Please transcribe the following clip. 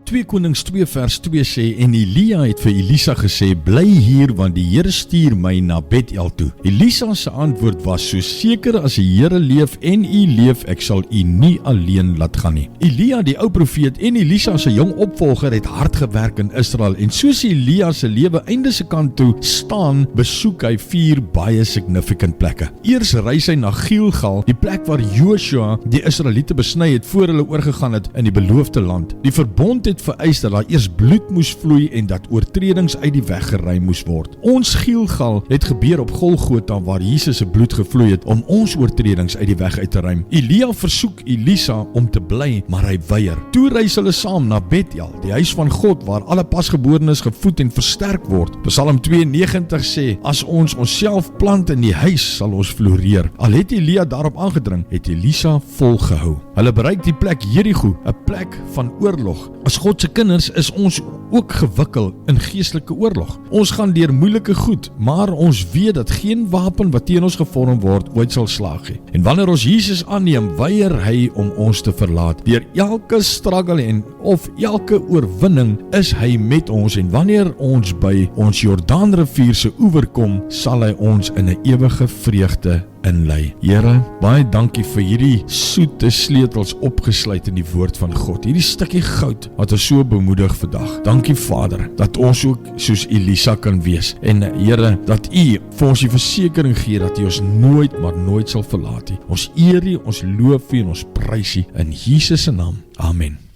2 Konings 2 vers 2 sê, en Elia het vir Elisa gesê, bly hier, want die Here stuur my na Bethel toe. Elisa se antwoord was, so seker as die Here leef en u leef, ek sal u nie alleen laat gaan nie. Elia, die ou profeet en Elisa se jong opvolger, het hard gewerk in Israel, en soos Elia se lewe einde se kant toe staan, besoek hy 4 baie significant plekke. Eers reis hy na Gilgal, die plek waar Joshua die Israeliete besny het voor hulle oorgegaan het in die beloofde land. Die verbond het vereis dat daar eers bloed moes vloei en dat oortredings uit die weg geruim moes word. Ons Gilgal het gebeur op Golgotha waar Jesus se bloed gevloei het om ons oortredings uit die weg uit te ruim. Elia versoek Elisa om te bly, maar hy weier. Toe reis hulle saam na Bethel, die huis van God waar alle pasgeborenes gevoed en versterk word. Psalm 92 sê, as ons onsself plant in die huis, sal ons floreer. Al het Elia daarop aangedring, het Elisa volgehou. Hulle bereik die plek Jerigo, 'n plek van oorlog. As God se kinders is ons ook gewikkel in geestelike oorlog. Ons gaan deur moeilike goed, maar ons weet dat geen wapen wat teen ons gevorm word ooit sal slaag nie. En wanneer ons Jesus aanneem, weier hy om ons te verlaat. Deur elke struggle en of elke oorwinning is hy met ons, en wanneer ons by ons Jordaanrivier se oewer kom, sal hy ons in 'n ewige vreugde inlei. Here, baie dankie vir hierdie soete sleutels opgesluit in die woord van God. Hierdie stukkie goud wat ons so bemoedig vandag. Dankie Vader, dat ons ook soos Elisa kan wees. En Here, dat U vir ons die versekering gee dat U ons nooit, maar nooit sal verlaat nie. Ons eer U, ons loof U en ons prys U in Jesus se naam. Amen.